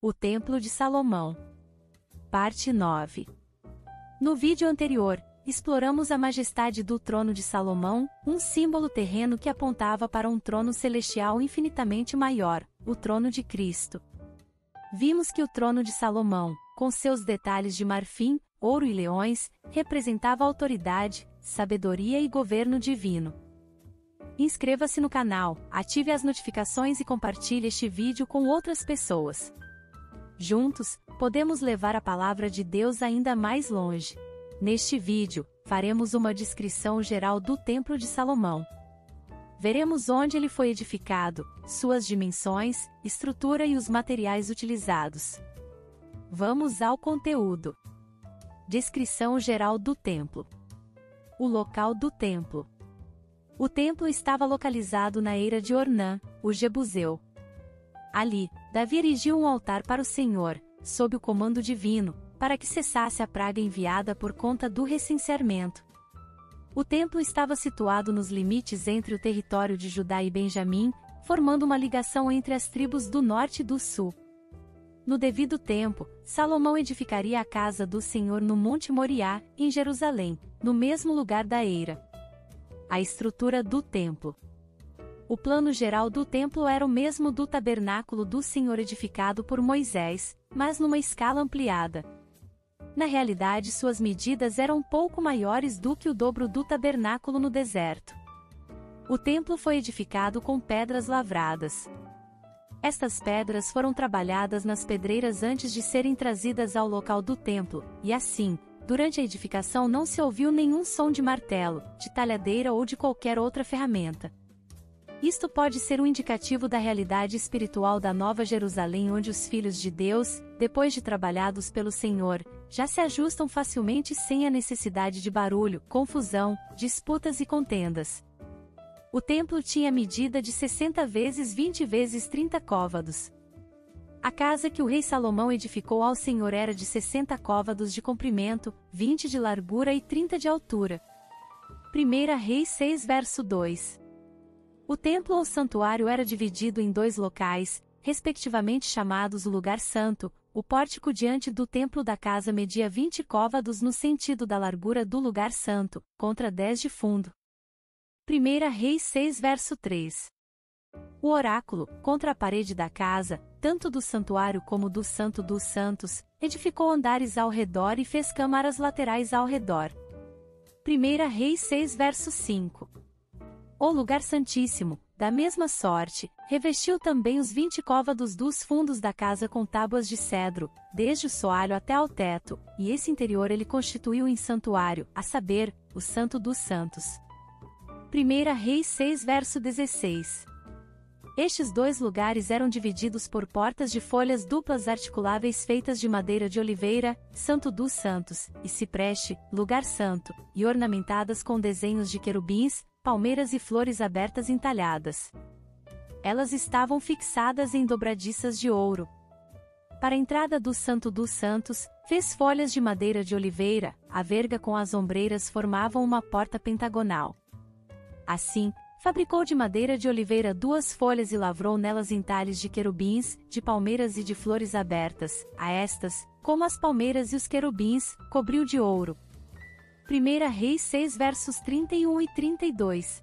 O Templo de Salomão. Parte 9. No vídeo anterior, exploramos a majestade do trono de Salomão, um símbolo terreno que apontava para um trono celestial infinitamente maior, o trono de Cristo. Vimos que o trono de Salomão, com seus detalhes de marfim, ouro e leões, representava autoridade, sabedoria e governo divino. Inscreva-se no canal, ative as notificações e compartilhe este vídeo com outras pessoas. Juntos, podemos levar a palavra de Deus ainda mais longe. Neste vídeo, faremos uma descrição geral do Templo de Salomão. Veremos onde ele foi edificado, suas dimensões, estrutura e os materiais utilizados. Vamos ao conteúdo. Descrição geral do templo. O local do templo. O templo estava localizado na eira de Ornã, o Jebuseu. Ali, Davi erigiu um altar para o Senhor, sob o comando divino, para que cessasse a praga enviada por conta do recenseamento. O templo estava situado nos limites entre o território de Judá e Benjamim, formando uma ligação entre as tribos do norte e do sul. No devido tempo, Salomão edificaria a casa do Senhor no Monte Moriá, em Jerusalém, no mesmo lugar da eira. A estrutura do templo. O plano geral do templo era o mesmo do tabernáculo do Senhor edificado por Moisés, mas numa escala ampliada. Na realidade, suas medidas eram um pouco maiores do que o dobro do tabernáculo no deserto. O templo foi edificado com pedras lavradas. Estas pedras foram trabalhadas nas pedreiras antes de serem trazidas ao local do templo, e assim, durante a edificação não se ouviu nenhum som de martelo, de talhadeira ou de qualquer outra ferramenta. Isto pode ser um indicativo da realidade espiritual da Nova Jerusalém, onde os filhos de Deus, depois de trabalhados pelo Senhor, já se ajustam facilmente sem a necessidade de barulho, confusão, disputas e contendas. O templo tinha medida de 60 vezes 20 vezes 30 côvados. A casa que o rei Salomão edificou ao Senhor era de 60 côvados de comprimento, 20 de largura e 30 de altura. 1 Reis 6 verso 2. O templo ou santuário era dividido em dois locais, respectivamente chamados o lugar santo. O pórtico diante do templo da casa media 20 côvados no sentido da largura do lugar santo, contra 10 de fundo. 1 Reis 6 verso 3. O oráculo, contra a parede da casa, tanto do santuário como do Santo dos Santos, edificou andares ao redor e fez câmaras laterais ao redor. 1 Reis 6 verso 5. O lugar santíssimo, da mesma sorte, revestiu também os 20 côvados dos fundos da casa com tábuas de cedro, desde o soalho até ao teto, e esse interior ele constituiu em santuário, a saber, o Santo dos Santos. 1 Reis 6 verso 16. Estes dois lugares eram divididos por portas de folhas duplas articuláveis feitas de madeira de oliveira, Santo dos Santos, e cipreste, lugar santo, e ornamentadas com desenhos de querubins, palmeiras e flores abertas entalhadas. Elas estavam fixadas em dobradiças de ouro. Para a entrada do Santo dos Santos, fez folhas de madeira de oliveira, a verga com as ombreiras formavam uma porta pentagonal. Assim, fabricou de madeira de oliveira 2 folhas e lavrou nelas entalhes de querubins, de palmeiras e de flores abertas. A estas, como as palmeiras e os querubins, cobriu de ouro. 1 Reis 6 versos 31 e 32.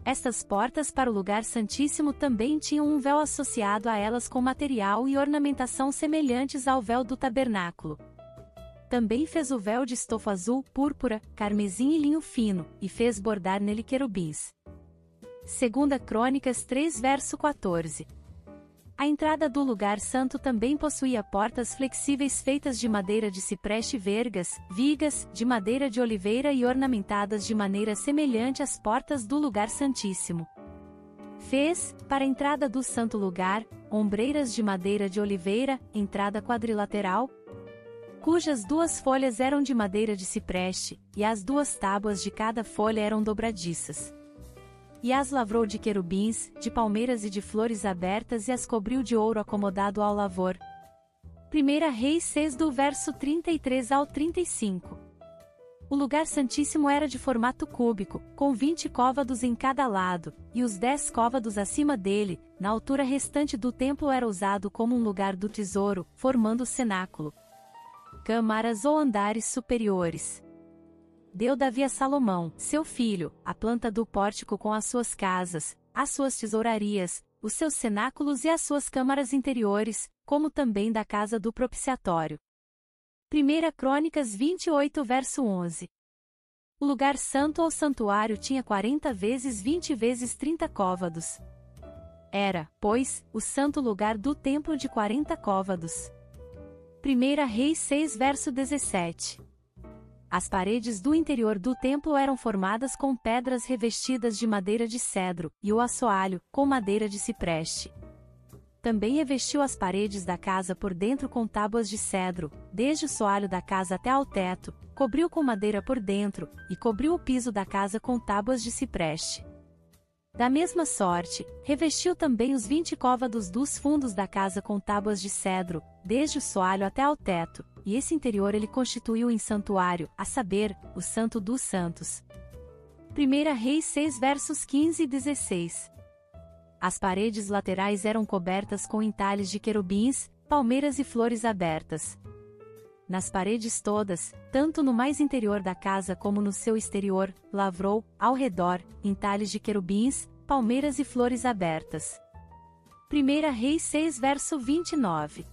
Estas portas para o lugar santíssimo também tinham um véu associado a elas com material e ornamentação semelhantes ao véu do tabernáculo. Também fez o véu de estofa azul, púrpura, carmesim e linho fino, e fez bordar nele querubins. 2 Crônicas 3 verso 14. A entrada do lugar santo também possuía portas flexíveis feitas de madeira de cipreste e vergas, vigas, de madeira de oliveira e ornamentadas de maneira semelhante às portas do lugar santíssimo. Fez, para a entrada do santo lugar, ombreiras de madeira de oliveira, entrada quadrilateral, cujas 2 folhas eram de madeira de cipreste, e as 2 tábuas de cada folha eram dobradiças. E as lavrou de querubins, de palmeiras e de flores abertas e as cobriu de ouro acomodado ao lavor. 1 Reis 6 do verso 33 ao 35. O lugar santíssimo era de formato cúbico, com 20 côvados em cada lado, e os 10 côvados acima dele, na altura restante do templo era usado como um lugar do tesouro, formando o cenáculo. Câmaras ou andares superiores. Deu Davi a Salomão, seu filho, a planta do pórtico com as suas casas, as suas tesourarias, os seus cenáculos e as suas câmaras interiores, como também da casa do propiciatório. 1 Crônicas 28 verso 11. O lugar santo ou santuário tinha 40 vezes 20 vezes 30 côvados. Era, pois, o santo lugar do templo de 40 côvados. 1 Reis 6 verso 17. As paredes do interior do templo eram formadas com pedras revestidas de madeira de cedro, e o assoalho, com madeira de cipreste. Também revestiu as paredes da casa por dentro com tábuas de cedro, desde o soalho da casa até ao teto, cobriu com madeira por dentro, e cobriu o piso da casa com tábuas de cipreste. Da mesma sorte, revestiu também os 20 côvados dos fundos da casa com tábuas de cedro, desde o soalho até ao teto, e esse interior ele constituiu em santuário, a saber, o Santo dos Santos. 1 Reis 6 versos 15 e 16. As paredes laterais eram cobertas com entalhes de querubins, palmeiras e flores abertas. Nas paredes todas, tanto no mais interior da casa como no seu exterior, lavrou, ao redor, entalhes de querubins, palmeiras e flores abertas. 1 Reis 6 verso 29.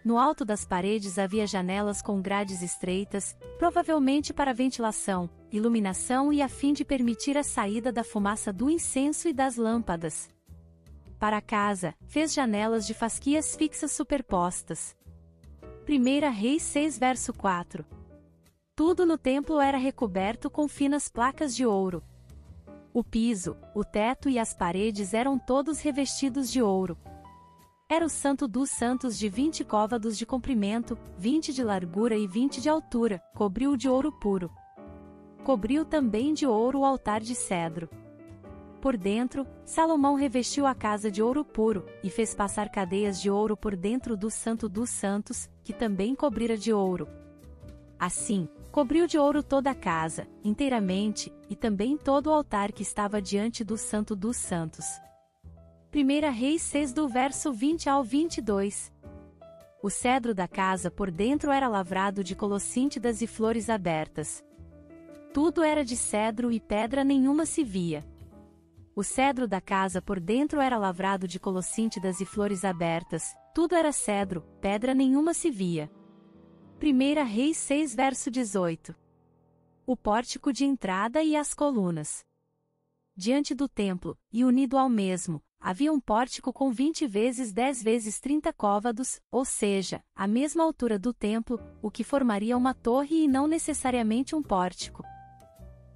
No alto das paredes havia janelas com grades estreitas, provavelmente para ventilação, iluminação e a fim de permitir a saída da fumaça do incenso e das lâmpadas. Para a casa, fez janelas de fasquias fixas superpostas. 1 Reis 6 verso 4. Tudo no templo era recoberto com finas placas de ouro. O piso, o teto e as paredes eram todos revestidos de ouro. Era o Santo dos Santos de 20 côvados de comprimento, 20 de largura e 20 de altura, cobriu de ouro puro. Cobriu também de ouro o altar de cedro. Por dentro, Salomão revestiu a casa de ouro puro, e fez passar cadeias de ouro por dentro do Santo dos Santos, que também cobrira de ouro. Assim, cobriu de ouro toda a casa, inteiramente, e também todo o altar que estava diante do Santo dos Santos. 1 Reis 6 do verso 20 ao 22. O cedro da casa por dentro era lavrado de colossíntidas e flores abertas. Tudo era de cedro e pedra nenhuma se via. O cedro da casa por dentro era lavrado de colossíntidas e flores abertas, tudo era cedro, pedra nenhuma se via. 1 Reis 6 verso 18. O pórtico de entrada e as colunas. Diante do templo, e unido ao mesmo, havia um pórtico com 20 vezes 10 vezes 30 côvados, ou seja, a mesma altura do templo, o que formaria uma torre e não necessariamente um pórtico.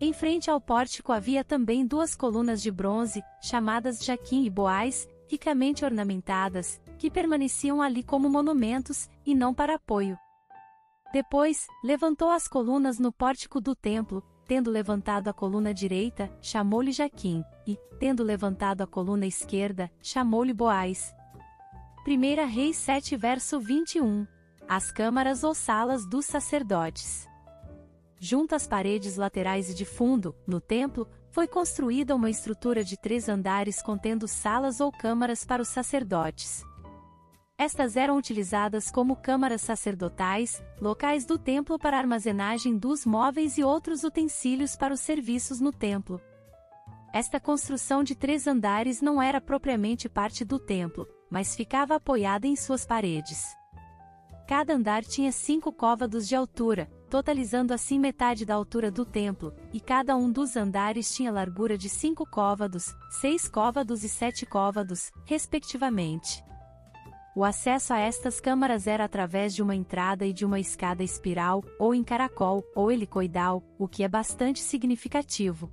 Em frente ao pórtico havia também 2 colunas de bronze, chamadas Jaquim e Boaz, ricamente ornamentadas, que permaneciam ali como monumentos, e não para apoio. Depois, levantou as colunas no pórtico do templo, tendo levantado a coluna direita, chamou-lhe Jaquim, e, tendo levantado a coluna esquerda, chamou-lhe Boaz. 1 Reis 7 verso 21. As câmaras ou salas dos sacerdotes. Junto às paredes laterais e de fundo, no templo, foi construída uma estrutura de 3 andares contendo salas ou câmaras para os sacerdotes. Estas eram utilizadas como câmaras sacerdotais, locais do templo para armazenagem dos móveis e outros utensílios para os serviços no templo. Esta construção de 3 andares não era propriamente parte do templo, mas ficava apoiada em suas paredes. Cada andar tinha 5 côvados de altura, totalizando assim metade da altura do templo, e cada um dos andares tinha largura de 5 côvados, 6 côvados e 7 côvados, respectivamente. O acesso a estas câmaras era através de uma entrada e de uma escada espiral, ou em caracol, ou helicoidal, o que é bastante significativo.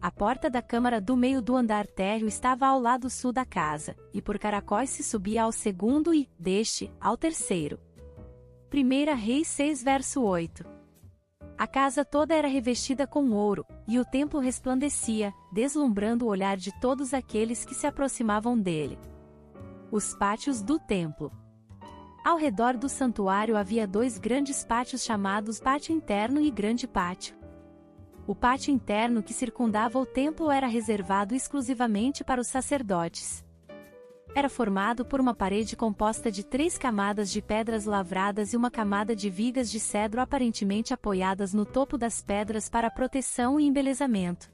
A porta da câmara do meio do andar térreo estava ao lado sul da casa, e por caracóis se subia ao segundo e, deste, ao terceiro. 1 Reis 6 verso 8. A casa toda era revestida com ouro, e o templo resplandecia, deslumbrando o olhar de todos aqueles que se aproximavam dele. Os pátios do templo. Ao redor do santuário havia dois grandes pátios chamados Pátio Interno e Grande Pátio. O pátio interno que circundava o templo era reservado exclusivamente para os sacerdotes. Era formado por uma parede composta de 3 camadas de pedras lavradas e uma camada de vigas de cedro aparentemente apoiadas no topo das pedras para proteção e embelezamento.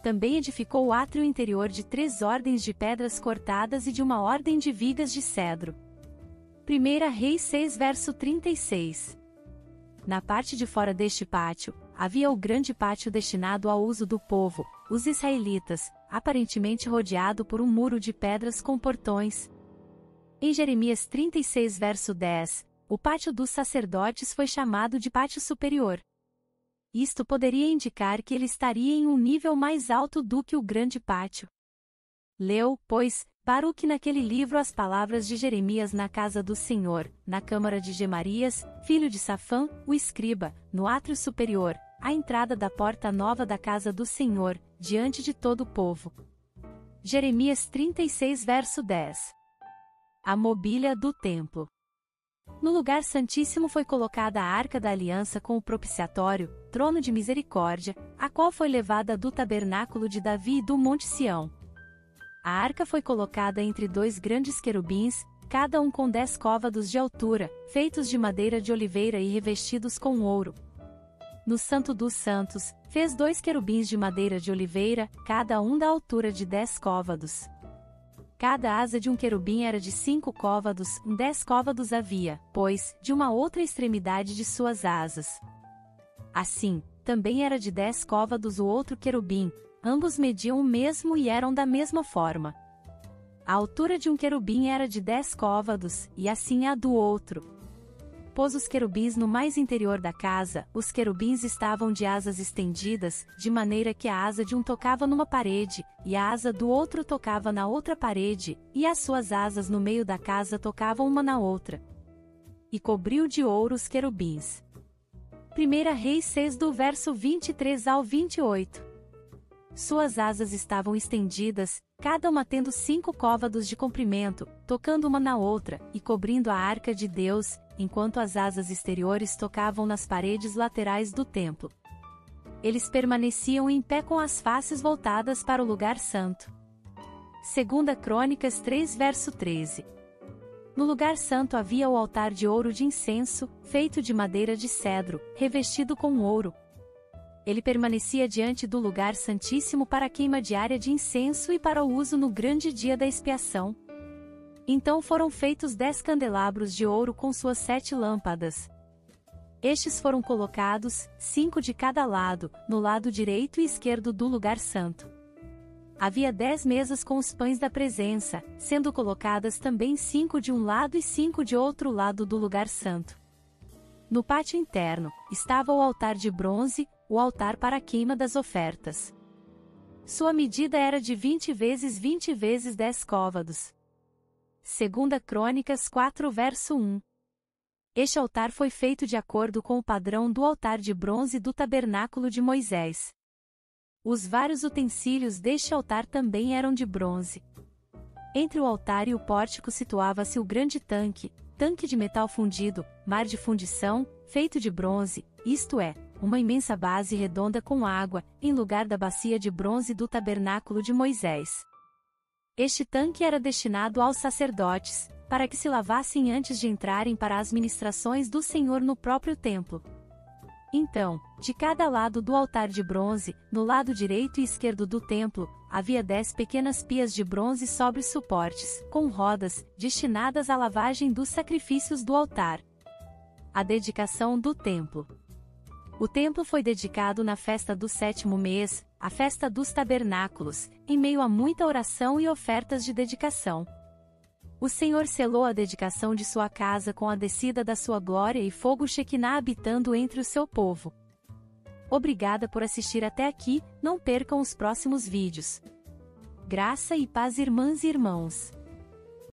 Também edificou o átrio interior de 3 ordens de pedras cortadas e de uma ordem de vigas de cedro. 1 Reis 6 verso 36. Na parte de fora deste pátio, havia o grande pátio destinado ao uso do povo, os israelitas, aparentemente rodeado por um muro de pedras com portões. Em Jeremias 36 verso 10, o pátio dos sacerdotes foi chamado de pátio superior. Isto poderia indicar que ele estaria em um nível mais alto do que o grande pátio. Leu, pois, Baruque naquele livro as palavras de Jeremias na casa do Senhor, na câmara de Gemarias, filho de Safã, o escriba, no átrio superior, à entrada da porta nova da casa do Senhor, diante de todo o povo. Jeremias 36 verso 10. A mobília do templo. No lugar santíssimo foi colocada a arca da aliança com o propiciatório, trono de misericórdia, a qual foi levada do tabernáculo de Davi e do Monte Sião. A arca foi colocada entre 2 grandes querubins, cada um com 10 côvados de altura, feitos de madeira de oliveira e revestidos com ouro. No Santo dos Santos, fez 2 querubins de madeira de oliveira, cada um da altura de 10 côvados. Cada asa de um querubim era de 5 côvados, 10 côvados havia, pois, de uma outra extremidade de suas asas. Assim, também era de 10 côvados o outro querubim, ambos mediam o mesmo e eram da mesma forma. A altura de um querubim era de 10 côvados, e assim a do outro. Pôs os querubins no mais interior da casa, os querubins estavam de asas estendidas, de maneira que a asa de um tocava numa parede, e a asa do outro tocava na outra parede, e as suas asas no meio da casa tocavam uma na outra. E cobriu de ouro os querubins. 1 Reis 6 do verso 23 ao 28. Suas asas estavam estendidas, cada uma tendo 5 côvados de comprimento, tocando uma na outra, e cobrindo a arca de Deus, enquanto as asas exteriores tocavam nas paredes laterais do templo. Eles permaneciam em pé com as faces voltadas para o lugar santo. 2 Crônicas 3 verso 13. No lugar santo havia o altar de ouro de incenso, feito de madeira de cedro, revestido com ouro. Ele permanecia diante do lugar santíssimo para a queima diária de incenso e para o uso no grande dia da expiação. Então foram feitos 10 candelabros de ouro com suas 7 lâmpadas. Estes foram colocados, 5 de cada lado, no lado direito e esquerdo do lugar santo. Havia 10 mesas com os pães da presença, sendo colocadas também 5 de um lado e 5 de outro lado do lugar santo. No pátio interno, estava o altar de bronze, o altar para a queima das ofertas. Sua medida era de 20 vezes 20 vezes 10 côvados. 2 Crônicas 4 verso 1. Este altar foi feito de acordo com o padrão do altar de bronze do tabernáculo de Moisés. Os vários utensílios deste altar também eram de bronze. Entre o altar e o pórtico situava-se o grande tanque de metal fundido, mar de fundição, feito de bronze, isto é, uma imensa base redonda com água, em lugar da bacia de bronze do tabernáculo de Moisés. Este tanque era destinado aos sacerdotes, para que se lavassem antes de entrarem para as ministrações do Senhor no próprio templo. Então, de cada lado do altar de bronze, no lado direito e esquerdo do templo, havia 10 pequenas pias de bronze sobre suportes, com rodas, destinadas à lavagem dos sacrifícios do altar. A dedicação do templo. O templo foi dedicado na festa do 7º mês, a festa dos tabernáculos, em meio a muita oração e ofertas de dedicação. O Senhor selou a dedicação de sua casa com a descida da sua glória e fogo Shekinah habitando entre o seu povo. Obrigada por assistir até aqui, não percam os próximos vídeos. Graça e paz, irmãs e irmãos.